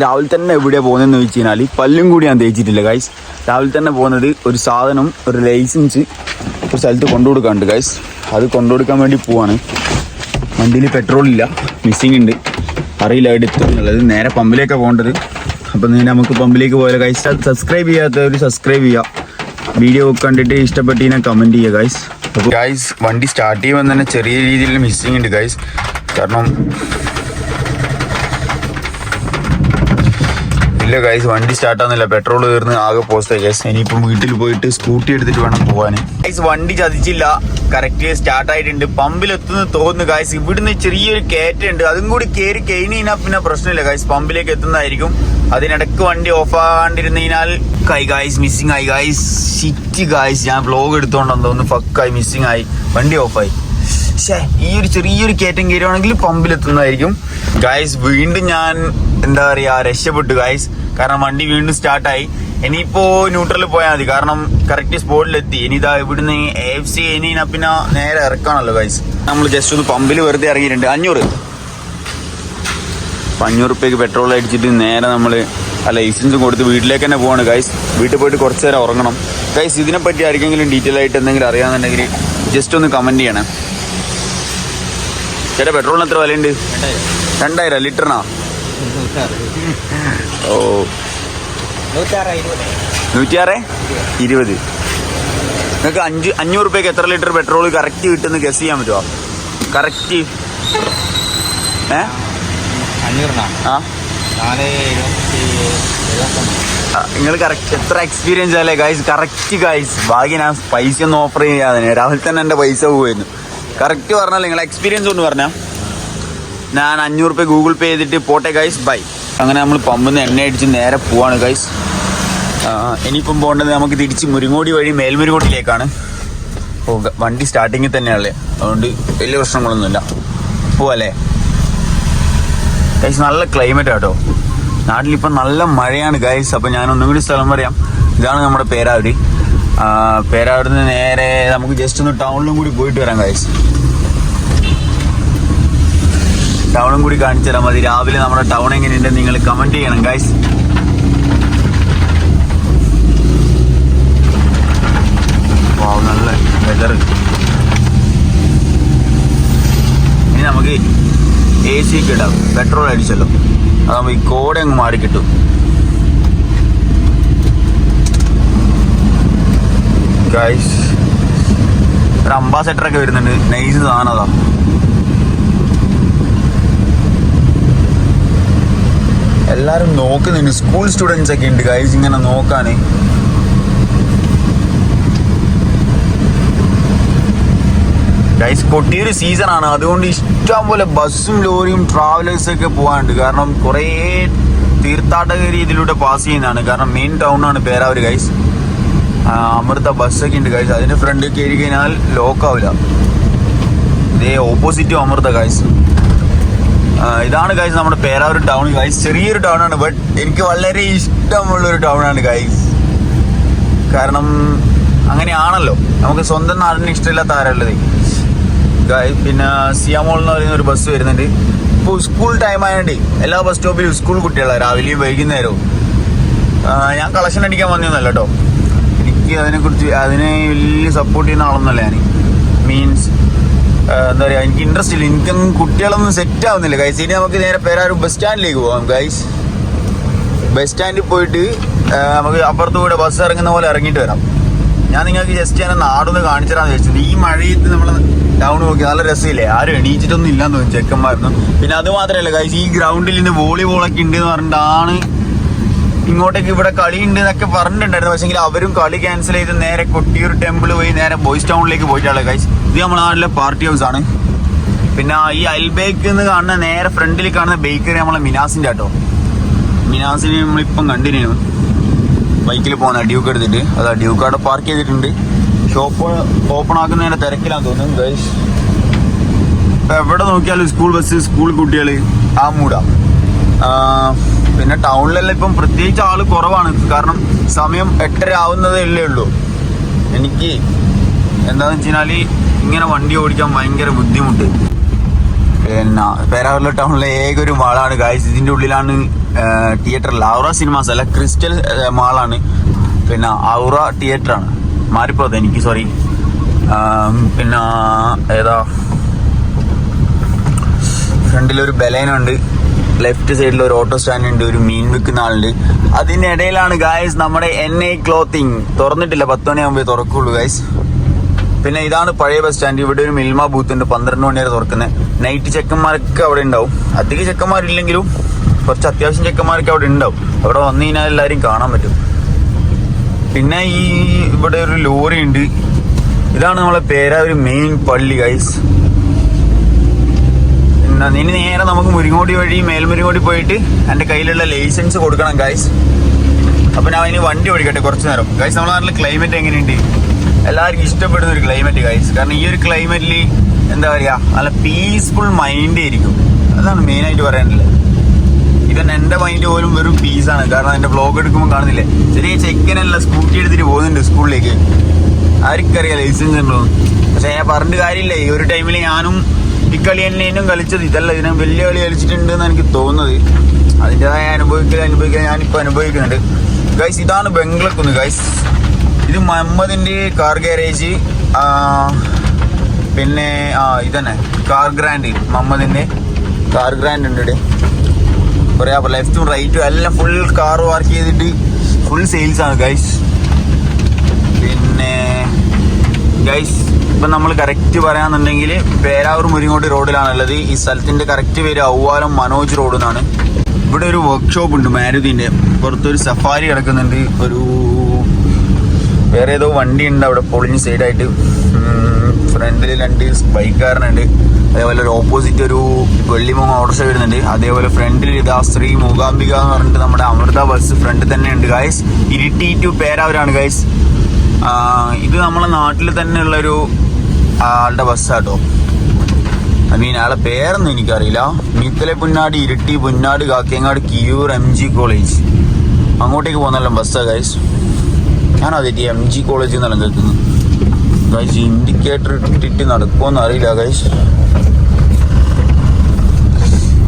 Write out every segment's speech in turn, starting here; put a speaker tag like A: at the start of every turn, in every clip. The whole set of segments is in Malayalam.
A: രാവിലെ തന്നെ എവിടെയാണ് പോകുന്നതെന്ന് വെച്ച് കഴിഞ്ഞാൽ പല്ലും കൂടി ഞാൻ തേച്ചിട്ടില്ല ഗൈസ്. രാവിലെ തന്നെ പോകുന്നത് ഒരു സാധനം, ഒരു ലൈസൻസ് ഒരു സ്ഥലത്ത് കൊണ്ടുകൊടുക്കാനുണ്ട് ഗൈസ്. അത് കൊണ്ടുകൊടുക്കാൻ വേണ്ടി പോവാണ്. വണ്ടിയിൽ പെട്രോൾ ഇല്ല, മിസ്സിങ് ഉണ്ട്, അറിയില്ല അവിടെ എത്തുന്നുള്ളത്. നേരെ പമ്പിലേക്കാണ് പോകേണ്ടത്. അപ്പം നമുക്ക് പമ്പിലേക്ക് പോയാലോ ഗൈസ്. സബ്സ്ക്രൈബ് ചെയ്യാത്തവർ സബ്സ്ക്രൈബ് ചെയ്യുക. വീഡിയോ കണ്ടിട്ട് ഇഷ്ടപ്പെട്ടതിനെ കമൻറ്റ് ചെയ്യുക ഗൈസ്. അപ്പോൾ ഗൈസ് വണ്ടി സ്റ്റാർട്ട് ചെയ്യുമ്പോൾ തന്നെ ചെറിയ രീതിയിൽ മിസ്സിങ് ഉണ്ട് ഗൈസ്. കാരണം ഇല്ല ഗൈസ്, വണ്ടി സ്റ്റാർട്ടാകുന്നില്ല, പെട്രോൾ തീർന്ന് ആകെ പോസ്റ്റായി ഗൈസ്. ഇനിയിപ്പം വീട്ടിൽ പോയിട്ട് സ്കൂട്ടി എടുത്തിട്ട് വേണം പോകാൻ ഗൈസ്. വണ്ടി ചതിച്ചില്ല, കറക്റ്റ് സ്റ്റാർട്ടായിട്ടുണ്ട്. പമ്പിലെത്തുന്ന തോന്നുന്നു ഗൈസ്. ഇവിടുന്ന് ചെറിയൊരു കയറ്റുണ്ട്, അതും കൂടി കയറി കഴിഞ്ഞാൽ പിന്നെ പ്രശ്നമില്ല ഗൈസ്, പമ്പിലേക്ക് എത്തുന്നതായിരിക്കും. അതിനിടക്ക് വണ്ടി ഓഫ് ആകാണ്ടിരുന്നതിനാൽ ഗൈസ് മിസ്സിങ് ആയി ഗൈസ്. ഷിറ്റ് ഗൈസ്, ഞാൻ വ്ലോഗ് എടുത്തോണ്ടെന്ന് തോന്നുന്നു, ഫക്കായി മിസ്സിങ് ആയി, വണ്ടി ഓഫായി. ഈ ഒരു ചെറിയൊരു കയറ്റം കയറുവാണെങ്കിൽ പമ്പിലെത്തുന്നതായിരിക്കും ഗൈസ്. വീണ്ടും ഞാൻ എന്താ പറയുക, രക്ഷപ്പെട്ടു ഗൈസ്. കാരണം വണ്ടി വീണ്ടും സ്റ്റാർട്ടായി. ഇനിയിപ്പോ ന്യൂട്രലിൽ പോയാൽ മതി, കാരണം കറക്റ്റ് സ്പോട്ടിലെത്തി. ഇനി ഇതാ ഇവിടുന്ന് AFC കഴിഞ്ഞാൽ പിന്നെ നേരെ ഇറക്കാണല്ലോ ഗൈസ്. നമ്മൾ ജസ്റ്റ് ഒന്ന് പമ്പിൽ വെറുതെ ഇറങ്ങിയിട്ടുണ്ട്. 500 500 പെട്രോൾ അടിച്ചിട്ട് നേരെ നമ്മൾ ആ ലൈസൻസും കൊടുത്ത് വീട്ടിലേക്ക് തന്നെ പോവാണ് ഗൈസ്. വീട്ടിൽ പോയിട്ട് കുറച്ച് നേരം ഉറങ്ങണം ഗൈസ്. ഇതിനെപ്പറ്റി ആർക്കെങ്കിലും ഡീറ്റെയിൽ ആയിട്ട് എന്തെങ്കിലും അറിയാമെന്നുണ്ടെങ്കിൽ ജസ്റ്റ് ഒന്ന് കമൻറ്റ് ചെയ്യണം. ചേട്ടാ പെട്രോളിന് എത്ര വിലയുണ്ട്? 2000 ലിറ്ററിനാ? ഓ 106 നിങ്ങൾക്ക് 500 രൂപയ്ക്ക് എത്ര ലിറ്റർ പെട്രോൾ കറക്റ്റ് കിട്ടുന്ന ഗസ് ചെയ്യാൻ പറ്റുമോ? കറക്റ്റ് നിങ്ങൾ കറക്റ്റ് എത്ര എക്സ്പീരിയൻസ് അല്ലേ ഗൈസ്? Correct guys. ഭാഗ്യം ഞാൻ പൈസ ഒന്നും ഓഫർ ചെയ്യാതെ രാവിലെ തന്നെ എൻ്റെ പൈസ പോകുമായിരുന്നു. കറക്റ്റ് പറഞ്ഞാൽ നിങ്ങൾ എക്സ്പീരിയൻസ് കൊണ്ട് പറഞ്ഞാൽ ഞാൻ 500 രൂപ ഗൂഗിൾ പേ ചെയ്തിട്ട് പോട്ടെ ഗൈസ്, ബൈ. അങ്ങനെ നമ്മൾ പമ്പിൽ നിന്ന് എണ്ണ അടിച്ച് നേരെ പോവാണ് ഗൈസ്. ഇനിയിപ്പം പോകേണ്ടത് നമുക്ക് തിരിച്ച് മുരിങ്ങോടി വഴി മേൽമുരിങ്ങോട്ടിലേക്കാണ്. വണ്ടി സ്റ്റാർട്ടിങ്ങിൽ തന്നെയാണല്ലേ, അതുകൊണ്ട് വലിയ പ്രശ്നങ്ങളൊന്നുമില്ല. പോവല്ലേ ഗൈസ്? നല്ല ക്ലൈമറ്റ് ആട്ടോ നാട്ടിലിപ്പം, നല്ല മഴയാണ് ഗൈസ്. അപ്പം ഞാൻ ഒന്നും കൂടി സ്ഥലം പറയാം. ഇതാണ് നമ്മുടെ പേരാവൂർ. പേരാവൂരിൽ നിന്ന് നേരെ നമുക്ക് ജസ്റ്റ് ഒന്ന് ടൗണിലും കൂടി പോയിട്ട് വരാം ഗൈസ്. ടൗണും കൂടി കാണിച്ചു തരാൻ മതി. രാവിലെ നമ്മുടെ ടൗൺ എങ്ങനെയുണ്ട് നിങ്ങൾ കമന്റ് ചെയ്യണം ഗൈസ്. നല്ല വെതർ. ഇനി നമുക്ക് AC ഒക്കെ ഇടാം, പെട്രോൾ അടിച്ചല്ലോ, അതാകുമ്പോൾ ഈ കോട അങ്ങ് മാറി കിട്ടും ഗൈസ്. ഒരു അംബാസഡർ ഒക്കെ വരുന്നുണ്ട്, നൈസ് സാധനം അതാ. എല്ലാരും നോക്കുന്നുണ്ട്, സ്കൂൾ സ്റ്റുഡൻസ് ഒക്കെ ഉണ്ട് ഗൈസ് ഇങ്ങനെ നോക്കാന്. ഗൈസ് കൊട്ടിയൂർ സീസൺ ആണ്, അതുകൊണ്ട് ഇഷ്ടം പോലെ ബസ്സും ലോറിയും ട്രാവലേഴ്സും ഒക്കെ പോകാനുണ്ട്. കാരണം കുറേ തീർത്ഥാടക രീതിയിലൂടെ പാസ് ചെയ്യുന്നതാണ്. കാരണം മെയിൻ ടൗൺ ആണ് പേരാവൂർ ഗൈസ്. അമൃത ബസ്സൊക്കെ ഉണ്ട് ഗൈസ്. അതിന്റെ ഫ്രണ്ട് കയറി കഴിഞ്ഞാൽ ലോക്കാവില്ല. ഇതേ ഓപ്പോസിറ്റും അമൃത ഗൈസ്. ഇതാണ് ഗൈസ് നമ്മുടെ പേരാവൂർ ടൗൺ ഗൈസ്. ചെറിയൊരു ടൗൺ ആണ്, ബട്ട് എനിക്ക് വളരെ ഇഷ്ടമുള്ളൊരു ടൗൺ ആണ് ഗൈസ്. കാരണം അങ്ങനെയാണല്ലോ, നമുക്ക് സ്വന്തം നാടിന് ഇഷ്ടമില്ലാത്ത ആരുള്ളത് ഗൈസ്. പിന്നെ സിയാമോൾ എന്ന് പറയുന്ന ഒരു ബസ് വരുന്നുണ്ട്. ഇപ്പോൾ സ്കൂൾ ടൈം ആയതുകൊണ്ട് എല്ലാ ബസ് സ്റ്റോപ്പിലും സ്കൂൾ കുട്ടികളാണ്, രാവിലെയും വൈകുന്നേരവും. ഞാൻ കളക്ഷൻ അടിക്കാൻ വന്നതൊന്നുമല്ല കേട്ടോ. എനിക്ക് അതിനെ വലിയ സപ്പോർട്ട് ചെയ്യുന്ന ആളൊന്നുമല്ല ഞാൻ. മീൻസ് എന്താ പറയുക, എനിക്ക് ഇൻട്രസ്റ്റ് ഇല്ല, എനിക്കൊന്നും കുട്ടികളൊന്നും സെറ്റ് ആവുന്നില്ല ഗൈസ്. ഇനി നമുക്ക് നേരെ പേരാവൂർ ബസ് സ്റ്റാൻഡിലേക്ക് പോകാം ഗൈസ്. ബസ് സ്റ്റാൻഡിൽ പോയിട്ട് നമുക്ക് അപ്പുറത്ത് കൂടെ ബസ് ഇറങ്ങുന്ന പോലെ ഇറങ്ങിയിട്ട് വരാം. ഞാൻ നിങ്ങൾക്ക് ജസ്റ്റ് ഞാൻ നാടൊന്ന് കാണിച്ചു തരാമെന്ന് വിചാരിച്ചത്. ഈ മഴയത്ത് നമ്മൾ ടൗൺ നോക്കി നല്ല രസമില്ലേ? ആരും എണീച്ചിട്ടൊന്നും ഇല്ലാന്ന് തോന്നുന്നു, ചെക്കന്മാരൊന്നും. പിന്നെ അത് മാത്രമല്ല ഗൈസ്, ഈ ഗ്രൗണ്ടിൽ ഇന്ന് വോളിബോളൊക്കെ ഉണ്ട് എന്ന് പറഞ്ഞിട്ടാണ് ഇങ്ങോട്ടേക്ക് ഇവിടെ കളി ഉണ്ട് എന്നൊക്കെ പറഞ്ഞിട്ടുണ്ടായിരുന്നു. പക്ഷേ അവരും കളി ക്യാൻസൽ ചെയ്ത് നേരെ കൊട്ടിയൂർ ടെമ്പിൾ പോയി നേരെ ബോയ്സ് ടൗണിലേക്ക് പോയിട്ടുള്ള ഗൈസ്. ഇത് നമ്മുടെ നാട്ടിലെ പാർട്ടി ഹൗസ് ആണ്. പിന്നെ ഈ അൽബേക്ക് എന്ന് കാണുന്ന നേരെ ഫ്രണ്ടിൽ കാണുന്ന ബേക്കറി നമ്മളെ മിനാസിന്റെ കേട്ടോ. മിനാസിന് നമ്മളിപ്പം കണ്ടിന്യൂ ബൈക്കിൽ പോകുന്ന ഡ്യൂക്ക് എടുത്തിട്ട്, അതാ ഡ്യൂക്ക് അവിടെ പാർക്ക് ചെയ്തിട്ടുണ്ട്. ഷോപ്പ് ഓപ്പൺ ആക്കുന്നതിന്റെ തിരക്കിലാന്ന് തോന്നുന്നു ഗൈസ്. എവിടെ നോക്കിയാലും സ്കൂൾ ബസ്, സ്കൂൾ കുട്ടികൾ, ആ മൂടാ. പിന്നെ ടൗണിലെല്ലാം ഇപ്പം പ്രത്യേകിച്ച് ആള് കുറവാണ്. കാരണം സമയം 8:30 ആവുന്നതേ അല്ലേ ഉള്ളൂ. എനിക്ക് എന്താണെന്ന് വെച്ച് കഴിഞ്ഞാൽ ഇങ്ങനെ വണ്ടി ഓടിക്കാൻ ഭയങ്കര ബുദ്ധിമുട്ട്. പിന്നെ പേരാവൂർ ടൗണിലെ ഏക ഒരു മാളാണ് ഗായ്സ്. ഇതിന്റെ ഉള്ളിലാണ് തിയേറ്റർ. ഔറ സിനിമാസ് അല്ല, ക്രിസ്റ്റൽ മാളാണ്. പിന്നെ ഔറ തിയേറ്റർ ആണ്, മാറിപ്പോയത് എനിക്ക്, സോറി. പിന്നെ ഏതാ, ഫ്രണ്ടിലൊരു ബലേനുണ്ട്, ലെഫ്റ്റ് സൈഡിൽ ഒരു ഓട്ടോ സ്റ്റാൻഡ് ഉണ്ട്, ഒരു മീൻ വിൽക്കുന്ന ആളുണ്ട്. അതിന്റെ ഇടയിലാണ് ഗായ്സ് നമ്മുടെ NA ക്ലോത്തിങ്. തുറന്നിട്ടില്ല, 10 മണിയാകുമ്പോൾ തുറക്കുള്ളൂ ഗായ്സ്. പിന്നെ ഇതാണ് പഴയ ബസ് സ്റ്റാൻഡ്. ഇവിടെ ഒരു മിൽമ ബൂത്ത് ഉണ്ട്, 12 മണി വരെ തുറക്കുന്നത്. നൈറ്റ് ചെക്കന്മാരൊക്കെ അവിടെ ഉണ്ടാവും. അധികം ചെക്കന്മാരില്ലെങ്കിലും കുറച്ച് അത്യാവശ്യം ചെക്കന്മാരൊക്കെ അവിടെ ഉണ്ടാവും. അവിടെ വന്നു കഴിഞ്ഞാൽ എല്ലാവരും കാണാൻ പറ്റും. പിന്നെ ഇവിടെ ഒരു ലോറി ഉണ്ട്. ഇതാണ് നമ്മളെ പേരാവൂർ മെയിൻ പള്ളി ഗൈസ്. പിന്നെ ഇനി നേരെ നമുക്ക് മുരിങ്ങോടി വഴി മേൽമുരിങ്ങോടി പോയിട്ട് എൻ്റെ കയ്യിലുള്ള ലൈസൻസ് കൊടുക്കണം ഗൈസ്. അപ്പം ഞാൻ ഇനി വണ്ടി ഓടിക്കട്ടെ കുറച്ച് നേരം ഗൈസ്. നമ്മളെ നാട്ടിലെ ക്ലൈമറ്റ് എങ്ങനെയുണ്ട്? എല്ലാവർക്കും ഇഷ്ടപ്പെടുന്ന ഒരു ക്ലൈമറ്റ് ഗൈസ്. കാരണം ഈ ഒരു ക്ലൈമറ്റിൽ എന്താ പറയുക, നല്ല പീസ്ഫുൾ മൈൻഡ് ആയിരിക്കും. അതാണ് മെയിനായിട്ട് പറയാനുള്ളത്. ഇവൻ എൻ്റെ മൈൻഡ് പോലും വെറും പീസാണ്. കാരണം എൻ്റെ വ്ളോഗ് എടുക്കുമ്പോൾ കാണുന്നില്ലേ, ചെറിയ ചെക്കനല്ല സ്കൂട്ടി എടുത്തിട്ട് പോകുന്നുണ്ട് സ്കൂളിലേക്ക്. ആർക്കറിയാം ലൈസൻസ് ഉണ്ടോ? പക്ഷെ ഞാൻ പറഞ്ഞിട്ട് കാര്യമില്ല. ഈ ഒരു ടൈമിൽ ഞാനും ഈ കളി തന്നെയും കളിച്ചത് ഇതല്ല, ഇതിനെ വലിയ കളി കളിച്ചിട്ടുണ്ട് എന്ന് എനിക്ക് തോന്നുന്നത്. അതിൻ്റെതായ അനുഭവിക്കാൻ ഞാനിപ്പോൾ അനുഭവിക്കുന്നുണ്ട് ഗൈസ്. ഇതാണ് ബംഗ്ലക്കുന്ന് ഗൈസ്. ഇത് മുഹമ്മദിൻ്റെ കാർ ഗാരേജ്. പിന്നെ ഇതന്നെ കാർ ഗ്രാൻഡ്, മുഹമ്മദിൻ്റെ കാർ ഗ്രാൻഡ് ഉണ്ട് ഇവിടെ. കുറേ അപ്പോൾ ലെഫ്റ്റും റൈറ്റും എല്ലാം ഫുൾ കാർ പാർക്ക് ചെയ്തിട്ട് ഫുൾ സെയിൽസ് ആണ് ഗൈസ്. പിന്നെ ഗൈസ് ഇപ്പം നമ്മൾ കറക്റ്റ് പറയാന്നുണ്ടെങ്കിൽ പേരാവൂർ മുരിങ്ങോട്ട് റോഡിലാണുള്ളത്. ഈ സ്ഥലത്തിൻ്റെ കറക്റ്റ് പേര് ഔവാലം മനോജ് റോഡ് എന്നാണ്. ഇവിടെ ഒരു വർക്ക്ഷോപ്പ് ഉണ്ട് മാരുതിൻ്റെ. പുറത്തൊരു സഫാരി കിടക്കുന്നുണ്ട്. ഒരു വേറെ ഏതോ വണ്ടി ഉണ്ട് അവിടെ പൊളിഞ്ഞ് സൈഡായിട്ട്. ഫ്രണ്ടിൽ 2 ബൈക്കാരനുണ്ട്. അതേപോലെ ഒരു ഓപ്പോസിറ്റ് ഒരു വെള്ളിമൂങ്ങ ഓട്ടോറിക്ഷ വരുന്നുണ്ട്. അതേപോലെ ഫ്രണ്ടിൽ ഇതാ ശ്രീ മൂകാംബിക എന്ന് പറഞ്ഞിട്ട് നമ്മുടെ അമൃത ബസ് ഫ്രണ്ടിൽ തന്നെ ഉണ്ട് ഗൈസ്. ഇരിട്ടി ടു പേരാവൂരാണ് ഗൈസ്. ഇത് നമ്മളെ നാട്ടിൽ തന്നെ ഉള്ളൊരു ആളുടെ ബസ്സാട്ടോ. ആളെ പേരൊന്നും എനിക്കറിയില്ല. മീത്തലെ പുന്നാട്, ഇരിട്ടി, പുന്നാട്, കാക്കയങ്ങാട്, കിയൂർ, MG കോളേജ് അങ്ങോട്ടേക്ക് പോകുന്നല്ലോ ബസ്സാ ഗൈസ്. ഞാനതേറ്റി MG കോളേജിൽ നിന്നെല്ലാം കേൾക്കുന്നു ഗൈസ്. ഇൻഡിക്കേറ്റർ ഇട്ടിട്ട് നടക്കുമോന്ന് അറിയില്ല ഗൈസ്.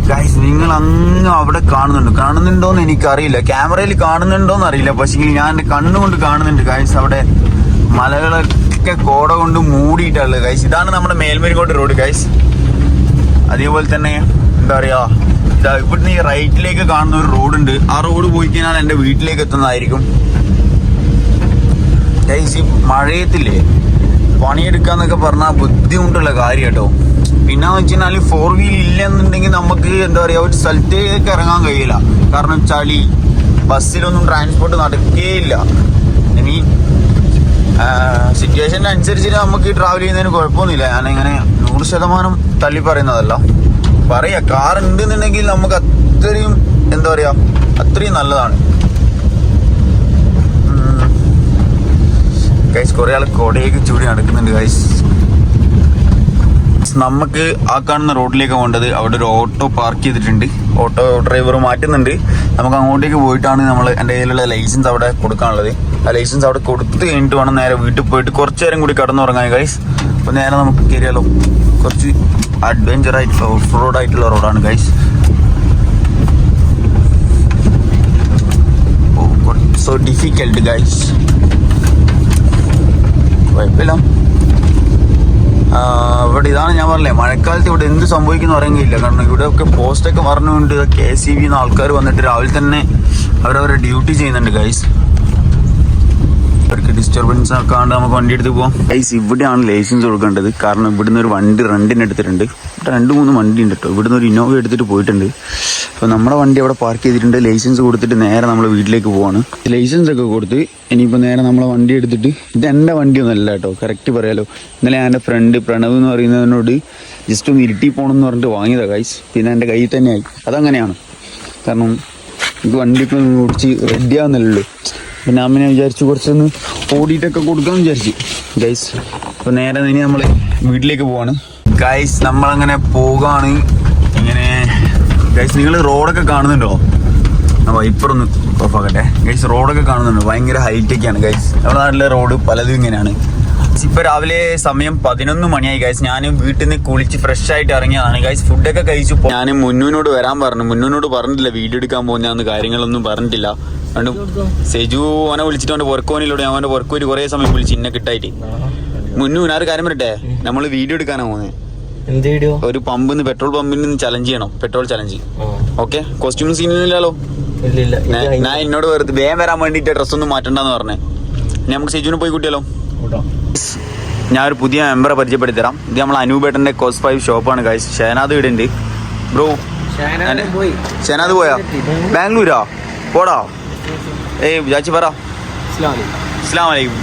A: ഗൈസ് നിങ്ങൾ അങ്ങ് അവിടെ കാണുന്നുണ്ടോന്ന് എനിക്കറിയില്ല. ക്യാമറയിൽ കാണുന്നുണ്ടോന്ന് അറിയില്ല. പക്ഷേ ഞാൻ എൻ്റെ കണ്ണുകൊണ്ട് കാണുന്നുണ്ട് ഗൈസ്. അവിടെ മലകളൊക്കെ കോട കൊണ്ട് മൂടിയിട്ടുള്ളത് ഗൈസ്. ഇതാണ് നമ്മുടെ മേൽമുരിങ്ങോട്ട് റോഡ് ഗൈസ്. അതേപോലെ തന്നെ എന്താ പറയുക, ഇതാ ഇവിടുന്ന് ഈ റൈറ്റിലേക്ക് കാണുന്ന ഒരു റോഡുണ്ട്. ആ റോഡ് പോയി കഴിഞ്ഞാൽ എൻ്റെ വീട്ടിലേക്ക് എത്തുന്നതായിരിക്കും ഗൈസ്. ഈ മഴയത്തില്ലേ പണിയെടുക്കാന്നൊക്കെ പറഞ്ഞാൽ ബുദ്ധിമുട്ടുള്ള കാര്യം കേട്ടോ. പിന്നെന്ന് വെച്ച് കഴിഞ്ഞാൽ 4 വീൽ ഇല്ലെന്നുണ്ടെങ്കിൽ നമുക്ക് എന്താ പറയുക ഒരു സ്ഥലത്തേക്ക് ഇറങ്ങാൻ കഴിയില്ല. കാരണം ചളി, ബസ്സിലൊന്നും ട്രാൻസ്പോർട്ട് നടക്കുകയില്ല. ഇനി സിറ്റുവേഷൻ്റെ അനുസരിച്ചിട്ട് നമുക്ക് ട്രാവൽ ചെയ്യുന്നതിന് കുഴപ്പമൊന്നുമില്ല. ഞാനിങ്ങനെ 100% തള്ളി പറയുന്നതല്ല. പറയാം കാർ ഉണ്ടെന്നുണ്ടെങ്കിൽ നമുക്ക് അത്രയും എന്താ പറയുക അത്രയും നല്ലതാണ് ഗൈസ്. കുറേ ആൾ കൊടയൊക്കെ ചൂടി നടക്കുന്നുണ്ട് ഗൈസ്. നമുക്ക് ആ കാണുന്ന റോഡിലേക്ക് പോകേണ്ടത്. അവിടെ ഒരു ഓട്ടോ പാർക്ക് ചെയ്തിട്ടുണ്ട്. ഓട്ടോ ഡ്രൈവർ മാറ്റുന്നുണ്ട്. നമുക്ക് അങ്ങോട്ടേക്ക് പോയിട്ടാണ് നമ്മൾ എൻ്റെ കയ്യിലുള്ള ലൈസൻസ് അവിടെ കൊടുക്കാനുള്ളത്. ആ ലൈസൻസ് അവിടെ കൊടുത്ത് കഴിഞ്ഞിട്ട് വേണം നേരെ വീട്ടിൽ പോയിട്ട് കുറച്ച് നേരം കൂടി കടന്നുറങ്ങാൻ ഗൈസ്. അപ്പോൾ നേരെ നമുക്ക് കയറിയാലോ. കുറച്ച് അഡ്വഞ്ചർ ആയിട്ടുള്ള ഓഫ് റോഡ് ആയിട്ടുള്ള റോഡാണ് ഗൈസ്. So difficult guys. കുഴപ്പമില്ല. ഇവിടെ ഇതാണ് ഞാൻ പറഞ്ഞില്ലേ, മഴക്കാലത്ത് ഇവിടെ എന്ത് സംഭവിക്കുന്നു അറിയുന്നില്ല. കാരണം ഇവിടെ ഒക്കെ പോസ്റ്റൊക്കെ പറഞ്ഞുകൊണ്ട് KCB ആൾക്കാർ വന്നിട്ട് രാവിലെ തന്നെ അവരവരുടെ ഡ്യൂട്ടി ചെയ്യുന്നുണ്ട് ഗൈസ്. അവർക്ക് ഡിസ്റ്റർബൻസ് ആക്കാണ്ട് നമുക്ക് വണ്ടി എടുത്ത് പോകാം ഗൈസ്. ഇവിടെയാണ് ലൈസൻസ് കൊടുക്കേണ്ടത്. കാരണം ഇവിടുന്ന് ഒരു വണ്ടി റെന്റിന് എടുത്തിട്ടുണ്ട്. ഇവിടെ 2-3 വണ്ടി ഉണ്ട് കേട്ടോ. ഇവിടുന്ന് ഒരു ഇന്നോവ എടുത്തിട്ട് പോയിട്ടുണ്ട്. അപ്പോൾ നമ്മുടെ വണ്ടി അവിടെ പാർക്ക് ചെയ്തിട്ടുണ്ട്. ലൈസൻസ് കൊടുത്തിട്ട് നേരെ നമ്മൾ വീട്ടിലേക്ക് പോവാണ്. ലൈസൻസ് ഒക്കെ കൊടുത്ത് ഇനിയിപ്പോൾ നേരെ നമ്മളെ വണ്ടി എടുത്തിട്ട്, ഇത് എൻ്റെ വണ്ടിയൊന്നും അല്ല കേട്ടോ, കറക്റ്റ് പറയാലോ. ഇന്നലെ എൻ്റെ ഫ്രണ്ട് പ്രണവ് എന്ന് പറയുന്നതിനോട് ജസ്റ്റ് ഒന്ന് ഇരിട്ടി പോകണം എന്ന് പറഞ്ഞിട്ട് വാങ്ങിയതാണ് ഗൈസ്. പിന്നെ എൻ്റെ കയ്യിൽ തന്നെ ആയി. അതങ്ങനെയാണ്. കാരണം എനിക്ക് വണ്ടിയൊക്കെ ഓടിച്ച് റെഡി ആവുന്നില്ലല്ലോ. പിന്നെ അമ്മനെ വിചാരിച്ചു കുറച്ചൊന്ന് ഓടിയിട്ടൊക്കെ കൊടുക്കാമെന്ന് വിചാരിച്ചു ഗൈസ്. അപ്പോൾ നേരെ ഇനി നമ്മൾ വീട്ടിലേക്ക് പോവാണ് ഗൈസ്. നമ്മളങ്ങനെ പോകാണ്. ഇങ്ങനെ ഗൈസ് നിങ്ങൾ റോഡൊക്കെ കാണുന്നുണ്ടോ? വൈപ്പറൊന്ന് ഓഫാക്കട്ടെ ഗൈസ്. റോഡൊക്കെ കാണുന്നുണ്ട്. ഭയങ്കര ഹൈറ്റൊക്കെയാണ് ഗൈസ്. നമ്മുടെ നാട്ടിലെ റോഡ് പലതും ഇങ്ങനെയാണ്. ഇപ്പൊ രാവിലെ സമയം 11 മണിയായി ഗൈസ്. ഞാൻ വീട്ടിൽ നിന്ന് കുളിച്ച് ഫ്രഷ് ആയിട്ട് ഇറങ്ങിയതാണ് ഗൈസ്. ഫുഡൊക്കെ കഴിച്ചു. ഞാൻ മുന്നൂനോട് വരാൻ പറഞ്ഞു. മുന്നൂനോട് പറഞ്ഞിട്ടില്ല വീഡിയോ എടുക്കാൻ പോകുന്ന കാര്യങ്ങളൊന്നും പറഞ്ഞിട്ടില്ല. അതുകൊണ്ട് സെജു ഓനെ വിളിച്ചിട്ട് അവന്റെ വർക്കോനിലൂടെ അവന്റെ വർക്കോര് കുറെ സമയം വിളിച്ചു ഇന്നെ കിട്ടായിട്ട്. മുന്നൂൻ ആര് കാര്യം പറയട്ടെ, നമ്മള് വീഡിയോ എടുക്കാനാ പോകുന്നത്. ഒരു പമ്പിന്ന് പെട്രോൾ പമ്പിൽ നിന്ന് ചലഞ്ച് ചെയ്യണം, പെട്രോൾ ചലഞ്ച്. ഓക്കെ, കോസ്റ്റ്യൂം സീനില്ലല്ലോ. ഞാൻ എന്നോട് വെറുതെ വേഗം വരാൻ വേണ്ടിട്ട് ഡ്രസ്സൊന്നും മാറ്റണ്ടെന്ന് പറഞ്ഞേ. ഇനി നമുക്ക് സെജുവിന് പോയി കൂട്ടിയാലോ. ഞാൻ ഒരു പുതിയ മെമ്പറെ പരിചയപ്പെടുത്തി തരാം. ഇത് നമ്മൾ അനൂപേട്ടന്റെ കോസ് 5 ഷോപ്പാണ് ഗൈസ്. ഷഹനാദ് ഇവിടെ ഉണ്ട് ബ്രോ. ഷഹനാദ് പോയാ ബാംഗ്ലൂരാ? പോടാ. ഏയ് ചാച്ചി പറ. അസ്സലാമു അലൈക്കും.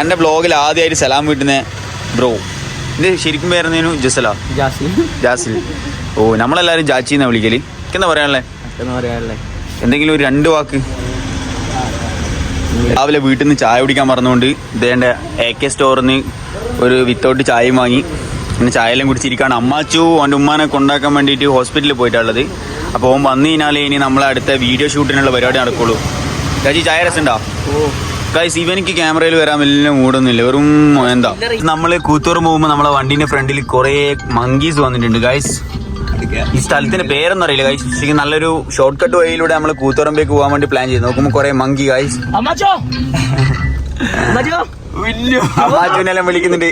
A: എൻ്റെ ബ്ലോഗിൽ ആദ്യമായിട്ട് സലാം വീട്ടുന്ന ബ്രോ. ഇത് ശരിക്കും പേരുന്നതിനു ജാസിൽ. ഓ, നമ്മളെല്ലാവരും ജാച്ചി എന്നാ വിളിക്കല്. എന്താ പറയാനുള്ളത്? എന്തെങ്കിലും ഒരു 2 വാക്ക്. രാവിലെ വീട്ടിൽ നിന്ന് ചായ കുടിക്കാൻ മറന്നുകൊണ്ട് ഇതേണ്ട AK സ്റ്റോറിൽ നിന്ന് ഒരു വിത്തൗട്ട് ചായയും വാങ്ങി. പിന്നെ ചായയെല്ലാം കുടിച്ചിരിക്കുകയാണ്. അമ്മാച്ചു അവൻ്റെ ഉമ്മാനെ കൊണ്ടാക്കാൻ വേണ്ടിയിട്ട് ഹോസ്പിറ്റലിൽ പോയിട്ടുള്ളത്. അപ്പോൾ ഓൻ വന്നു കഴിഞ്ഞാൽ ഇനി നമ്മളെ അടുത്ത വീഡിയോ ഷൂട്ടിനുള്ള പരിപാടി നടക്കുള്ളൂ. ചാച്ചി ചായ രസമുണ്ടോ? ഗൈസ്, ഇവനിക്ക് ക്യാമറയിൽ വരാൻ വലിയ മൂടൊന്നുമില്ല, വെറും എന്താ. നമ്മൾ കൂത്തുപറമ്പ് പോകുമ്പോൾ നമ്മളെ വണ്ടീൻ്റെ ഫ്രണ്ടിൽ കുറേ മങ്കീസ് വന്നിട്ടുണ്ട് ഗൈസ്. ഈ സ്ഥലത്തിന്റെ പേരൊന്നും അറിയില്ല ഗൈസ്. ശരിക്കും നല്ലൊരു ഷോർട്ട് കട്ട് വഴിയിലൂടെ നമ്മൾ കൂത്തുപറമ്പേക്ക് പോകാൻ വേണ്ടി പ്ലാൻ ചെയ്ത് നോക്കുമ്പോൾ കുറെ മങ്കി ഗൈസ്. അമ്മാച്ചുനെല്ലാം വിളിക്കുന്നുണ്ട്.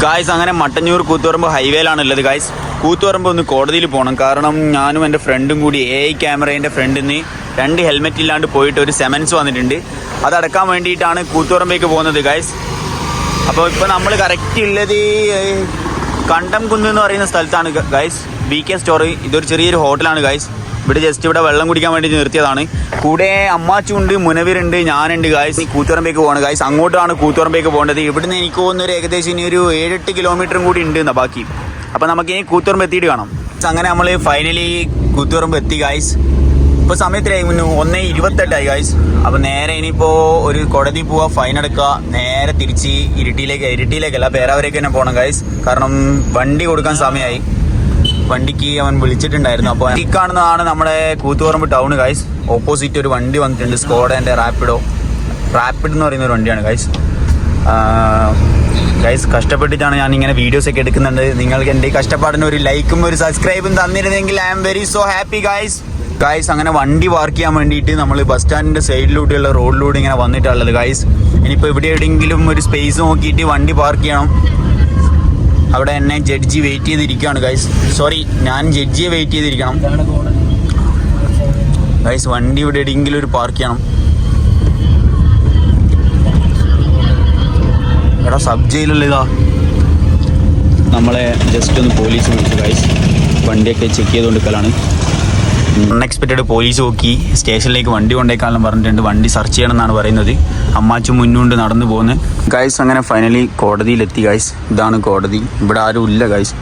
A: ഗായ്സ്, അങ്ങനെ മട്ടന്നൂർ കൂത്തുപറമ്പ് ഹൈവേയിലാണുള്ളത് ഗായ്സ്. കൂത്തുപറമ്പ് ഒന്ന് കോടതിയിൽ പോകണം. കാരണം ഞാനും എൻ്റെ ഫ്രണ്ടും കൂടി AI ക്യാമറേൻ്റെ ഫ്രണ്ടിൽ നിന്ന് 2 ഹെൽമെറ്റ് ഇല്ലാണ്ട് പോയിട്ട് ഒരു സെമൻസ് വന്നിട്ടുണ്ട്. അതടക്കാൻ വേണ്ടിയിട്ടാണ് കൂത്തുപറമ്പേക്ക് പോകുന്നത് ഗായ്സ്. അപ്പോൾ ഇപ്പോൾ നമ്മൾ കറക്റ്റ് ഉള്ളത് കണ്ടം കുന്ന് എന്ന് പറയുന്ന സ്ഥലത്താണ് ഗായ്സ്. BK store. ഇതൊരു ചെറിയൊരു ഹോട്ടലാണ് ഗായ്സ്. ഇവിടെ ജസ്റ്റ് ഇവിടെ വെള്ളം കുടിക്കാൻ വേണ്ടി നിർത്തിയതാണ്. കൂടെ അമ്മാച്ചുണ്ട്, മുനവീറുണ്ട്, ഞാനുണ്ട് ഗായ്സ്. ഈ കൂത്തുപറമ്പേക്ക് പോകണം ഗായ്സ്. അങ്ങോട്ടാണ് കൂത്തുപറമ്പേക്ക് പോകേണ്ടത്. ഇവിടുന്ന് എനിക്ക് തോന്നുന്ന ഒരു ഏകദേശം ഇനി ഒരു 7-8 കിലോമീറ്ററും കൂടി ഉണ്ട് എന്നാ ബാക്കി. അപ്പോൾ നമുക്ക് ഇനി കൂത്തുപറമ്പ് എത്തിയിട്ട് കാണാം. അങ്ങനെ നമ്മൾ ഫൈനലി കൂത്തുപറമ്പ് എത്തി ഗായ്സ്. ഇപ്പോൾ സമയത്തിലായി 1:28 ഗായ്സ്. അപ്പോൾ നേരെ ഇനിയിപ്പോൾ ഒരു കോടതി പോവുക, ഫൈൻ അടക്കുക, നേരെ തിരിച്ച് ഇരിട്ടിയിലേക്കല്ല പേരാവരേക്ക് തന്നെ പോകണം ഗായ്സ്. കാരണം വണ്ടി കൊടുക്കാൻ സമയമായി. വണ്ടിക്ക് അവൻ വിളിച്ചിട്ടുണ്ടായിരുന്നു. അപ്പോൾ ഈ കാണുന്നതാണ് നമ്മുടെ കൂത്തുപറമ്പ് ടൗൺ ഗായ്സ്. ഓപ്പോസിറ്റ് ഒരു വണ്ടി വന്നിട്ടുണ്ട്, സ്കോഡേൻ്റെ റാപ്പിഡ് എന്ന് പറയുന്ന ഒരു വണ്ടിയാണ് ഗായ്സ്. ഗൈസ്, കഷ്ടപ്പെട്ടിട്ടാണ് ഞാൻ ഇങ്ങനെ വീഡിയോസ് ഒക്കെ എടുക്കുന്നുണ്ട്. നിങ്ങൾക്ക് എൻ്റെ കഷ്ടപ്പാടിന് ഒരു ലൈക്കും ഒരു സബ്സ്ക്രൈബും തന്നിരുന്നെങ്കിൽ I am very so happy guys. അങ്ങനെ വണ്ടി പാർക്ക് ചെയ്യാൻ വേണ്ടിയിട്ട് നമ്മൾ ബസ് സ്റ്റാൻഡിൻ്റെ സൈഡിലൂടെയുള്ള റോഡിലൂടെ ഇങ്ങനെ വന്നിട്ടുള്ളത് ഗൈസ്. ഇനിയിപ്പോൾ ഇവിടെ എവിടെയെങ്കിലും ഒരു സ്പേസ് നോക്കിയിട്ട് വണ്ടി പാർക്ക് ചെയ്യണം. അവിടെ എന്നെ ജഡ്ജി വെയിറ്റ് ചെയ്തിരിക്കുകയാണ് ഗൈസ്. സോറി, ഞാൻ ജഡ്ജിയെ വെയിറ്റ് ചെയ്തിരിക്കണം ഗൈസ്. വണ്ടി ഇവിടെ എവിടെയെങ്കിലും ഒരു പാർക്ക് ചെയ്യണം. എടാ, സബ് ജയിലല്ലേ ഇതാ. നമ്മളെ ജസ്റ്റ് ഒന്ന് പോലീസ് വിളിച്ചു ഗൈസ്. വണ്ടിയൊക്കെ ചെക്ക് ചെയ്തുകൊണ്ടിരിക്കലാണ്. അൺഎക്സ്പെക്റ്റഡ് പോലീസ് നോക്കി സ്റ്റേഷനിലേക്ക് വണ്ടി കൊണ്ടേക്കാനെല്ലാം പറഞ്ഞിട്ടുണ്ട്. വണ്ടി സെർച്ച് ചെയ്യണം എന്നാണ് പറയുന്നത്. അമ്മാച്ചും മുന്നുകൊണ്ട് നടന്നു പോകുന്നത് ഗൈസ്. അങ്ങനെ ഫൈനലി കോടതിയിലെത്തി ഗൈസ്. ഇതാണ് കോടതി. ഇവിടെ ആരും ഇല്ല ഗൈസ്.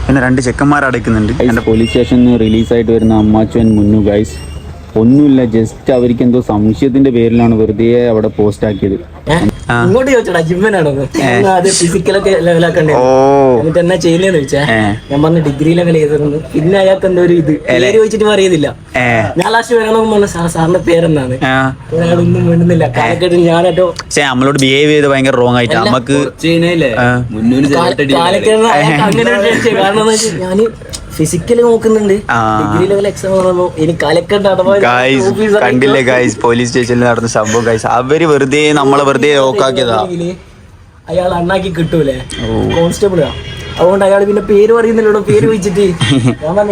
A: പിന്നെ 2 ചെക്കന്മാർ അടയ്ക്കുന്നുണ്ട്. എൻ്റെ പോലീസ് സ്റ്റേഷനിൽ നിന്ന് റിലീസായിട്ട് വരുന്ന അമ്മാച്ചുൻ മുന്നു ഗൈസ്. ഒന്നുമില്ല, ജസ്റ്റ് അവർക്ക് എന്തോ സംശയത്തിന്റെ പേരിലാണ് വെറുതെ അവിടെ പോസ്റ്റ് ആക്കിയത്.
B: ഇങ്ങോട്ട് ചോദിച്ചോടാ, ജിമ്മനാണോ ഫിസിക്കലൊക്കെ ലെവലാക്കണ്ടേ? എന്നിട്ട് എന്നാ ചെയ്യുന്നതെന്ന് ചോദിച്ചാ ഞാൻ പറഞ്ഞ ഡിഗ്രി ലെവൽ ചെയ്തിരുന്നു. പിന്നെ അയാൾക്ക് എന്തോ ഒരു ഇത് പേര് ചോദിച്ചിട്ട് പറയുന്നില്ല. ഞാൻ ലാസ്റ്റ് വരണമെന്ന് പറഞ്ഞ സാറിന്റെ പേരെന്നാണ്. അയാളൊന്നും വേണ്ടുന്നില്ല. കാലക്കെട്ട് ഞാനോ
A: നമ്മളോട് ബിഹേവ് ചെയ്ത് ഭയങ്കര റോങ് ആയിട്ട് നമുക്ക്
B: അങ്ങനെ കാരണം ഞാന് ഫിസിക്കലി നോക്കുന്നുണ്ട്. ഡിഗ്രി ലെവൽ എക്സാം
A: കണ്ടില്ലേ ഗൈസ്, പോലീസ് സ്റ്റേഷനിൽ നടന്ന സംഭവം ഗൈസ്. അവര് വെറുതെ നമ്മളെ വെറുതെ ഓക്കാക്കിയതാ.
B: അയാൾ അണ്ണാക്കി കിട്ടൂലേ, കോൺസ്റ്റബിളാ. അതുകൊണ്ട് അയാൾ പിന്നെ പേര് പറയുന്നില്ലോ, പേര് വെച്ചിട്ട്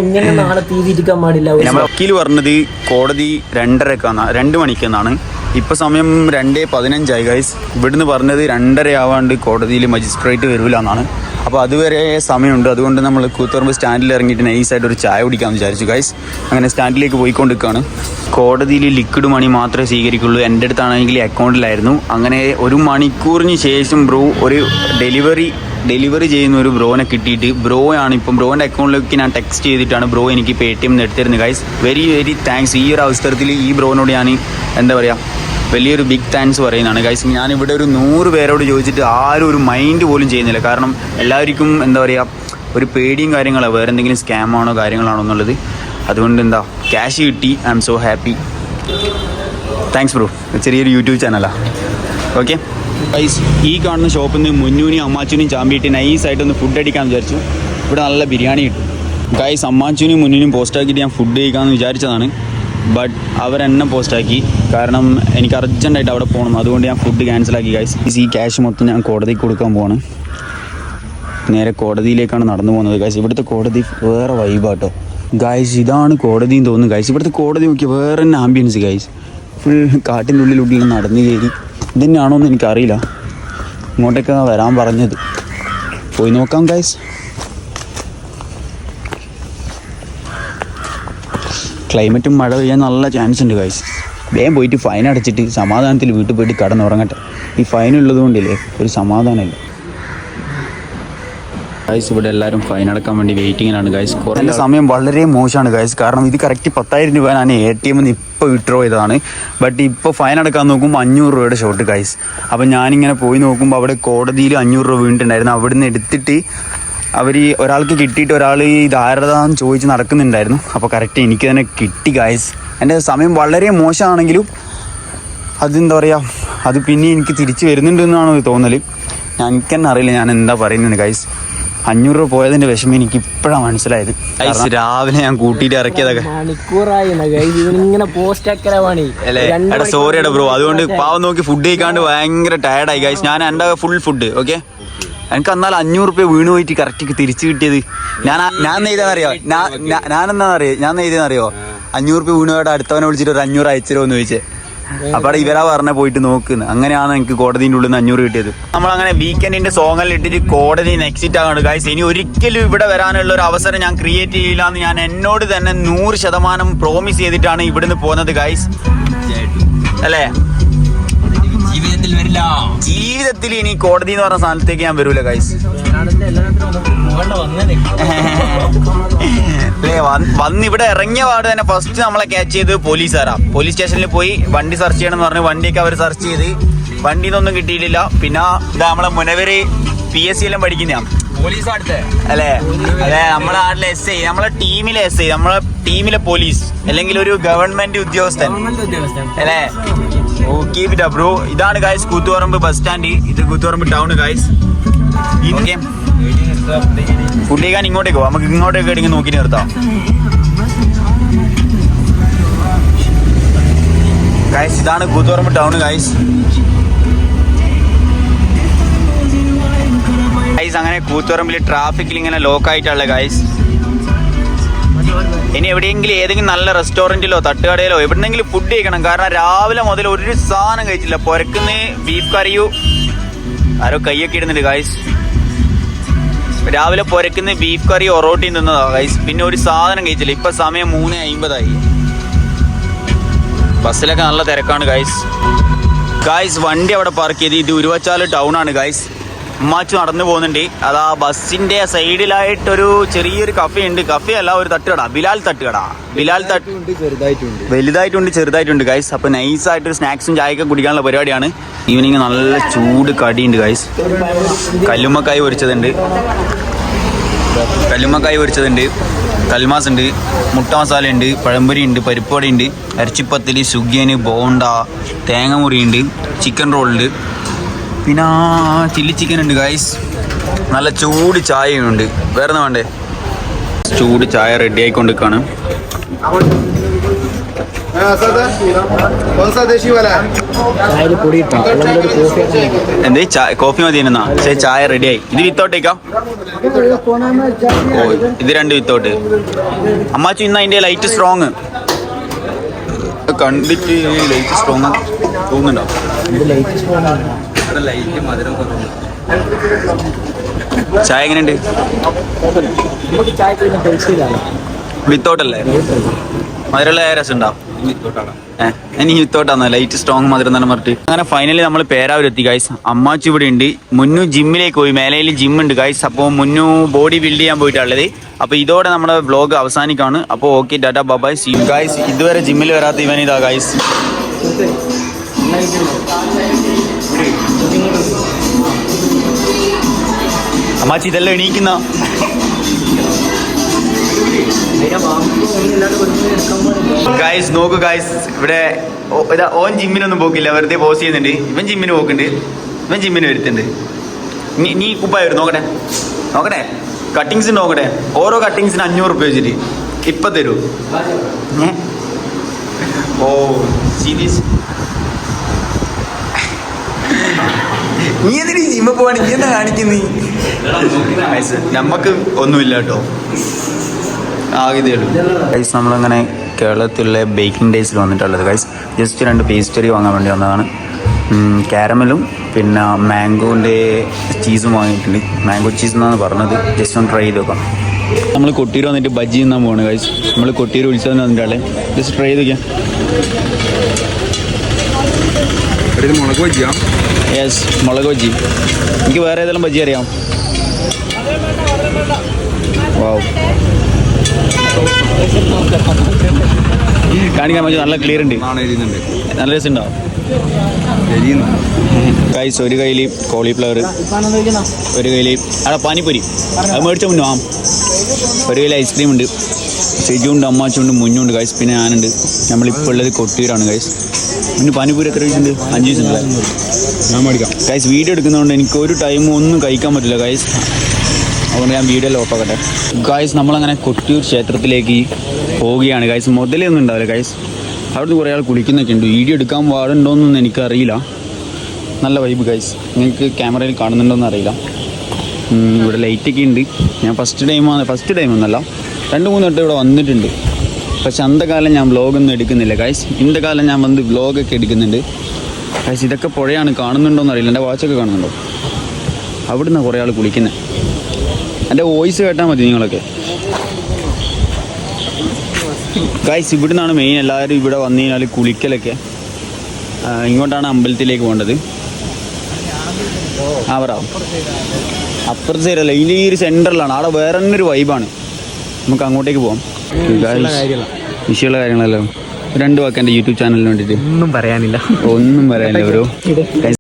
B: ഇങ്ങനെ നാളെ തീരിക്കാൻ പാടില്ല.
A: വക്കീൽ പറഞ്ഞത് കോടതി 2 മണിക്കെന്നാണ്. ഇപ്പൊ സമയം 2:15 ഗൈസ്. ഇവിടുന്ന് പറഞ്ഞത് 2:30 ആവാണ്ട് കോടതിയിൽ മജിസ്ട്രേറ്റ് വരൂല എന്നാണ്. അപ്പോൾ അതുവരെ സമയമുണ്ട്. അതുകൊണ്ട് നമ്മൾ കൂത്തുപറമ്പ് സ്റ്റാൻഡിൽ ഇറങ്ങിയിട്ട് നൈസായിട്ട് ഒരു ചായ കുടിക്കാമെന്ന് വിചാരിച്ചു ഗൈസ്. അങ്ങനെ സ്റ്റാൻഡിലേക്ക് പോയിക്കൊണ്ടിരിക്കുകയാണ്. കോടതിയിൽ ലിക്വിഡ് മണി മാത്രമേ സ്വീകരിക്കുള്ളൂ. എൻ്റെ അടുത്താണെങ്കിൽ അക്കൗണ്ടിലായിരുന്നു. അങ്ങനെ 1 മണിക്കൂറിന് ശേഷം ബ്രോ ഒരു ഡെലിവറി ചെയ്യുന്ന ഒരു ബ്രോനെ കിട്ടിയിട്ട് ബ്രോ ആണ് ഇപ്പം ബ്രോൻ്റെ അക്കൗണ്ടിലേക്ക് ഞാൻ ടെക്സ്റ്റ് ചെയ്തിട്ടാണ് ബ്രോ എനിക്ക് Paytm എടുത്തിരുന്നത് ഗൈസ്. Very very thanks. ഈ ഒരു അവസരത്തിൽ ഈ ബ്രോനോട് ഞാൻ എന്താ പറയുക, വലിയൊരു ബിഗ് താങ്ക്സ് പറയുന്നതാണ് ഗൈസ്. ഞാനിവിടെ ഒരു 100 പേരോട് ചോദിച്ചിട്ട് ആരും ഒരു മൈൻഡ് പോലും ചെയ്യുന്നില്ല. കാരണം എല്ലാവർക്കും എന്താ പറയുക, ഒരു പേടിയും കാര്യങ്ങളോ വേറെ എന്തെങ്കിലും സ്കാമാണോ കാര്യങ്ങളാണോ എന്നുള്ളത്. അതുകൊണ്ട് എന്താ ക്യാഷ് കിട്ടി. I M so happy. Thanks bro. ചെറിയൊരു യൂട്യൂബ് ചാനലാണ്. ഓക്കെ ഗൈസ്, ഈ കാണുന്ന ഷോപ്പിൽ നിന്ന് മുന്നൂനെയും അമ്മാച്ചൂനെയും ചാമ്പിയിട്ട് നൈസായിട്ടൊന്ന് ഫുഡ് അടിക്കാമെന്ന് വിചാരിച്ചു. ഇവിടെ നല്ല ബിരിയാണി കിട്ടും ഗൈസ്. അമ്മാച്ചൂനെയും മുന്നിനും പോസ്റ്റാക്കിയിട്ട് ഞാൻ ഫുഡ് കഴിക്കാമെന്ന് വിചാരിച്ചതാണ്. ബട്ട് അവരെന്നെ പോസ്റ്റാക്കി. കാരണം എനിക്ക് അർജൻറ്റായിട്ട് അവിടെ പോകണം. അതുകൊണ്ട് ഞാൻ ഫുഡ് ക്യാൻസലാക്കി ഗൈസ്. ഈ ക്യാഷ് മൊത്തം ഞാൻ കോടതിക്ക് കൊടുക്കാൻ പോവാണ്. നേരെ കോടതിയിലേക്കാണ് നടന്നു പോകുന്നത് ഗൈസ്. ഇവിടുത്തെ കോടതി വേറെ വൈബാട്ടോ ഗൈസ്. ഇതാണ് കോടതിയും തോന്നുന്നു ഗൈസ്. ഇവിടുത്തെ കോടതി നോക്കിയാൽ വേറെ തന്നെ ആംബിയൻസ് ഗൈസ്. ഫുൾ കാട്ടിൻ്റെ ഉള്ളിൽ നടന്നു കയറി. ഇതന്നെയാണോ എന്ന് എനിക്കറിയില്ല. ഇങ്ങോട്ടേക്കാണ് വരാൻ പറഞ്ഞത്. പോയി നോക്കാം ഗൈസ്. ക്ലൈമറ്റും മഴ പെയ്യാൻ നല്ല ചാൻസ് ഉണ്ട് ഗൈസ്. വേഗം പോയിട്ട് ഫൈൻ അടച്ചിട്ട് സമാധാനത്തിൽ വീട്ടിൽ പോയിട്ട് കിടന്നുറങ്ങട്ടെ. ഈ ഫൈൻ ഉള്ളത് കൊണ്ടില്ലേ ഒരു സമാധാനമില്ല ഗൈസ്. ഇവിടെ എല്ലാവരും ഫൈൻ അടക്കാൻ വേണ്ടി വെയിറ്റിങ്ങിലാണ് ഗൈസ്. കുറേ സമയം വളരെ മോശമാണ് ഗൈസ്. കാരണം ഇത് കറക്റ്റ് 10,000 രൂപ ഞാൻ ATM ന്ന് ഇപ്പോൾ വിഡ്രോ ചെയ്തതാണ്. ബട്ട് ഇപ്പോൾ ഫൈൻ അടക്കാൻ നോക്കുമ്പോൾ 500 രൂപയുടെ ഷോട്ട് ഗൈസ്. അപ്പോൾ ഞാനിങ്ങനെ പോയി നോക്കുമ്പോൾ അവിടെ കോടതിയിൽ 500 രൂപ വീണിട്ടുണ്ടായിരുന്നു. അവിടെ നിന്ന് എടുത്തിട്ട് അവർ ഒരാൾക്ക് കിട്ടിയിട്ട് ഒരാൾ ഇത് ആരതാന്ന് ചോദിച്ച് നടക്കുന്നുണ്ടായിരുന്നു. അപ്പോൾ കറക്റ്റ് എനിക്ക് തന്നെ കിട്ടി ഗൈസ്. എൻ്റെ സമയം വളരെ മോശമാണെങ്കിലും അതെന്താ പറയുക, അത് പിന്നെ എനിക്ക് തിരിച്ച് വരുന്നുണ്ടെന്നാണ് തോന്നൽ. എനിക്ക് തന്നെ അറിയില്ല ഞാൻ എന്താ പറയുന്നത് ഗൈസ്. 500 രൂപ പോയതിൻ്റെ വിഷമം എനിക്ക് ഇപ്പോഴാണ് മനസ്സിലായത് ഗൈസ്. രാവിലെ ഞാൻ കൂട്ടിയിട്ട് ഇറക്കിയതൊക്കെ അല്ലേ. സോറി എടാ ബ്രോ. അതുകൊണ്ട് പാവം നോക്കി ഫുഡ് കഴിക്കാണ്ട് ഭയങ്കര ടയർഡായി ഗൈസ്. ഞാൻ എൻ്റെ ഫുൾ ഫുഡ് ഓക്കെ. എനിക്ക് എന്നാൽ 500 രൂപ വീണ് പോയിട്ട് കറക്റ്റ് തിരിച്ചു കിട്ടിയത്. ഞാൻ നെയ്താന്നറിയോ, ഞാൻ നെയ്തെന്നറിയോ 500 രൂപ വീണ് പോയിട്ട് അടുത്തവനെ വിളിച്ചിട്ട് ഒരു 500 അയച്ചരോ എന്ന് ചോദിച്ചേ. അപ്പോൾ ഇവരാ പറഞ്ഞ പോയിട്ട് നോക്കുന്നത്. അങ്ങനെയാണ് എനിക്ക് കോടതിൻ്റെ ഉള്ളിൽ നിന്ന് 500 കിട്ടിയത്. നമ്മളങ്ങനെ വീക്കെൻഡിന്റെ സോങ്ങെല്ലാം ഇട്ടിട്ട് കോടതി എക്സിറ്റ് ആകാണ് ഗൈസ്. ഇനി ഒരിക്കലും ഇവിടെ വരാനുള്ള ഒരു അവസരം ഞാൻ ക്രിയേറ്റ് ചെയ്യില്ല എന്ന് ഞാൻ എന്നോട് തന്നെ 100% പ്രോമിസ് ചെയ്തിട്ടാണ് ഇവിടുന്ന് പോകുന്നത് ഗൈസ്. അല്ലേ, ജീവിതത്തിൽ ഇനി കോടതി എന്ന് പറഞ്ഞ സ്ഥാനത്തേക്ക് ഞാൻ വരൂല ഗൈസ്. വന്ന് ഇവിടെ ഇറങ്ങിയ പാട് തന്നെ ഫസ്റ്റ് നമ്മളെ ക്യാച്ച് ചെയ്ത് പോലീസുകാരാ. പോലീസ് സ്റ്റേഷനിൽ പോയി വണ്ടി സെർച്ച് ചെയ്യണം എന്ന് പറഞ്ഞ് വണ്ടിയൊക്കെ അവർ സെർച്ച് ചെയ്ത് വണ്ടിന്നൊന്നും കിട്ടിയിട്ടില്ല. പിന്നെ ഇതാ നമ്മളെ മുനവര് PSC എല്ലാം പഠിക്കുന്നതാണ് പോലീസ് അല്ലേ. അതെ, നമ്മുടെ നാട്ടിലെ SI, നമ്മളെ ടീമിലെ SI, നമ്മളെ ടീമിലെ പോലീസ് അല്ലെങ്കിൽ ഒരു ഗവൺമെന്റ് ഉദ്യോഗസ്ഥൻ അല്ലേ. Keep it up bro. ഇതാണ് ഗൈസ് കൂത്തുപറമ്പ് ബസ് സ്റ്റാൻഡ്. ഇത് Koothuparamba town guys. Okay, food കഴിക്കാൻ ഇങ്ങോട്ടേക്ക് പോവാം. നമുക്ക് ഇങ്ങോട്ടേക്ക് ഇടങ്ങി നോക്കി നിർത്താം ഗൈസ്. ഇതാണ് കൂത്തുപറമ്പ് ടൗൺ ഗൈസ്. അങ്ങനെ കൂത്തുപറമ്പിൽ ട്രാഫിക്കിൽ ഇങ്ങനെ ലോക്കായിട്ടുള്ള ഗൈസ്. ഇനി എവിടെയെങ്കിലും ഏതെങ്കിലും നല്ല റെസ്റ്റോറൻറ്റിലോ തട്ടുകടയിലോ എവിടെന്നെങ്കിലും ഫുഡ് കഴിക്കണം. കാരണം രാവിലെ മുതൽ ഒരു സാധനം കഴിച്ചില്ല. പുരക്കുന്ന ബീഫ് കറിയോ ആരോ കൈയൊക്കെ ഇടുന്നുണ്ട് ഗൈസ്. രാവിലെ പുരക്കുന്ന ബീഫ് കറി ഒറോട്ടി നിന്നതാ ഗൈസ്. പിന്നെ ഒരു സാധനം കഴിച്ചില്ല. ഇപ്പം സമയം 3:50 ബസ്സിലൊക്കെ നല്ല തിരക്കാണ് ഗൈസ്. വണ്ടി അവിടെ പാർക്ക് ചെയ്ത്. ഇത് ഉരുവച്ചാല് ടൗൺ ആണ് ഗൈസ്. അമ്മാച്ചു നടന്നു പോകുന്നുണ്ട്. അത് ആ ബസ്സിന്റെ സൈഡിലായിട്ടൊരു ചെറിയൊരു കഫേ ഉണ്ട്. കഫേ അല്ല, ഒരു തട്ടുകട, ബിലാൽ തട്ടുകട. വലുതായിട്ടുണ്ട് ചെറുതായിട്ടുണ്ട് ഗൈസ്. അപ്പൊ നൈസായിട്ടൊരു സ്നാക്സും ചായയൊക്കെ കുടിക്കാനുള്ള പരിപാടിയാണ്. ഈവനിങ് നല്ല ചൂട് കടിയുണ്ട് ഗൈസ്. കല്ലുമ്മക്കായ് പൊരിച്ചതുണ്ട്, കൽമാസ് ഉണ്ട്, മുട്ട മസാല ഉണ്ട്, പഴംപൊരി ഉണ്ട്, പരിപ്പുവട ഉണ്ട്, ഇറച്ചിപ്പത്തിരി, സുഗിയന്, ബോണ്ട, തേങ്ങമുറി ഉണ്ട്, ചിക്കൻ റോളുണ്ട്, പിന്നെ ചില്ലി ചിക്കൻ ഉണ്ട് ഗൈസ്. നല്ല ചൂട് ചായയുണ്ട്. വേറെ ഒന്നും വേണ്ടേ? ചൂട് ചായ റെഡി ആയിക്കൊണ്ടിരിക്കുകയാണ്. എന്ത് കോഫി മതി എന്നാ? പക്ഷേ ചായ റെഡിയായി. ഇത് വിത്തോട്ടേക്കാ? ഓ, ഇത് 2 വിത്തോട്ട്. അമ്മാച്ചു ഇന്ന് അതിൻ്റെ ലൈറ്റ് സ്ട്രോങ് കണ്ടിട്ട് ലൈറ്റ് സ്ട്രോങ് തോന്നുന്നുണ്ടോ? ചായ എങ്ങനെയുണ്ട്? വിത്തോട്ടല്ലേ? മധുരമുള്ള രസം ഉണ്ടാവും. എനിക്ക് വിത്തോട്ടാന്ന് ലൈറ്റ് സ്ട്രോങ് മധുരം തന്നെ പറഞ്ഞിട്ട്. അങ്ങനെ ഫൈനലി നമ്മൾ പേരാവൂരെത്തി ഗൈസ്. അമ്മാച്ചി ഇവിടെ ഉണ്ട്. മുന്നു ജിമ്മിലേക്ക് പോയി. മേലയിൽ ജിമ്മുണ്ട് ഗൈസ്. അപ്പോൾ മുന്നു ബോഡി ബിൽഡ് ചെയ്യാൻ പോയിട്ടുള്ളത്. അപ്പോൾ ഇതോടെ നമ്മുടെ വ്ലോഗ് അവസാനിക്കാണ്. അപ്പോൾ ഓക്കെ, ടാറ്റ ബൈ, സീ യു ഗൈസ്. ഇതുവരെ ജിമ്മിൽ വരാത്ത ഇവൻ ഇതാ ഗൈസ്. അമ്മാച്ചി ഇതെല്ലാം എണീക്കുന്ന ഗൈസ് നോക്കൂ ഗൈസ്, ഇവിടെ ഇതാ ഓൻ ജിമ്മിനൊന്നും പോക്കില്ല, വെറുതെ പോസ് ചെയ്യുന്നുണ്ട്. ഇവൻ ജിമ്മിന് പോക്കുന്നുണ്ട്, ഇവൻ ജിമ്മിന് വരുത്തുന്നുണ്ട്. നീ കുപ്പായി വരും നോക്കട്ടെ, നോക്കട്ടെ കട്ടിങ്സ് നോക്കട്ടെ. ഓരോ കട്ടിങ്സിന് 500 രൂപ വെച്ചിട്ട് ഇപ്പം തരൂ. ഓ സീരീസ്, നീ എന്തിനീ ജിമ്മ പോവാണ്, നീ എന്താ കാണിക്കുന്നീ? നമുക്ക് ഒന്നുമില്ല കേട്ടോ, ആകെ ഉള്ളൂ ഗൈസ്. നമ്മളങ്ങനെ കേരളത്തിലെ ബേക്കിംഗ് ഡേയ്സിൽ വന്നിട്ടുള്ളത് ഗൈസ്. ജസ്റ്റ് 2 പേസ്ട്രി വാങ്ങാൻ വേണ്ടി വന്നതാണ്. കാരമലും പിന്നെ മാംഗോൻ്റെ ചീസും വാങ്ങിയിട്ടുണ്ട്. മാംഗോ ചീസ് എന്നാണ് പറഞ്ഞത്. ജസ്റ്റ് ഒന്ന് ട്രൈ ചെയ്ത് നോക്കാം. നമ്മൾ കൊട്ടിയൂർ വന്നിട്ട് ബജ്ജി തിന്നാൻ പോവാണ് ഗൈസ്. നമ്മൾ കൊട്ടിയൂർ ഉത്സവം വന്നിട്ടാളെ ജസ്റ്റ് ട്രൈ ചെയ്ത് നോക്കാം. മുളക് ബജ്ജിയാ? യെസ്, മുളക് ബജ്ജി. എനിക്ക് വേറെ ഏതെങ്കിലും ബജ്ജി അറിയാം? വാവ്, കാണിക്കാൻ പറ്റും. നല്ല ക്ലിയർ ഉണ്ട്, നല്ല രസമുണ്ടാവും ഗൈസ്. ഒരു കയ്യിൽ കോളിഫ്ലവർ, ഒരു കയ്യിൽ അവിടെ പാനിപ്പൊരി അത് മേടിച്ച മുന്നോ. ഒരു കയ്യിൽ ഐസ്ക്രീം ഉണ്ട്, സിജുണ്ട്, അമ്മാച്ചുണ്ട്, മുന്നുണ്ട് ഗൈസ്. പിന്നെ ഞാനുണ്ട്. നമ്മളിപ്പോൾ ഉള്ളത് കൊട്ടിയൂരാണ് ഗൈസ്. പിന്നെ പാനിപ്പൂരി എത്ര പൈസ ഉണ്ട്? 5 പൈസ ഉണ്ട്. ഞാൻ മേടിക്കാം ഗൈസ്. വീഡിയോ എടുക്കുന്നതുകൊണ്ട് എനിക്ക് ഒരു ടൈമും ഒന്നും കഴിക്കാൻ പറ്റില്ല ഗൈസ്, അതുകൊണ്ട് ഞാൻ വീഡിയോ ഓഫാക്കട്ടെ ഗൈസ്. നമ്മളങ്ങനെ കൊട്ടിയൂർ ക്ഷേത്രത്തിലേക്ക് പോവുകയാണ് ഗൈസ്. മുതലൊന്നും ഉണ്ടാവില്ല ഗൈസ്. അവിടുന്ന് കുറേ ആൾ കുളിക്കുന്നൊക്കെ ഉണ്ട്. വീഡിയോ എടുക്കാൻ പാടുണ്ടോയെന്നൊന്നും എനിക്കറിയില്ല. നല്ല വൈബ് ഗൈസ്. നിങ്ങൾക്ക് ക്യാമറയിൽ കാണുന്നുണ്ടോയെന്ന് അറിയില്ല. ഇവിടെ ലൈറ്റൊക്കെ ഉണ്ട്. ഞാൻ ഫസ്റ്റ് ടൈം ഒന്നല്ല, 2-3 വട്ടം ഇവിടെ വന്നിട്ടുണ്ട്. പക്ഷെ അന്തകാലം ഞാൻ വ്ലോഗൊന്നും എടുക്കുന്നില്ല ഗൈസ്. ഇന്നത്തെ കാലം ഞാൻ വന്ന് വ്ലോഗൊക്കെ എടുക്കുന്നുണ്ട് ഗൈസ്. ഇതൊക്കെ പുഴയാണ്, കാണുന്നുണ്ടോയെന്ന് അറിയില്ല. എൻ്റെ വാച്ചൊക്കെ കാണുന്നുണ്ടോ? അവിടുന്ന് കുറേ ആൾ കുളിക്കുന്നത്. എൻ്റെ വോയിസ് കേട്ടാൽ മതി നിങ്ങളൊക്കെ ഗൈസ്. ഇവിടുന്നാണ് മെയിൻ. എല്ലാവരും ഇവിടെ വന്നു കഴിഞ്ഞാൽ കുളിക്കലൊക്കെ. ഇങ്ങോട്ടാണ് അമ്പലത്തിലേക്ക് പോകേണ്ടത്. പറയാം അപ്പുറത്തെ സൈഡല്ല, ഈ ഒരു സെൻറ്ററിലാണ്. അവിടെ വേറെ തന്നെ ഒരു വൈബാണ്. നമുക്ക് അങ്ങോട്ടേക്ക് പോകാം. വിഷയമുള്ള കാര്യങ്ങളല്ലോ. 2 വാക്ക് എൻ്റെ യൂട്യൂബ് ചാനലിന് വേണ്ടിയിട്ട് ഒന്നും പറയാനില്ല ഒരു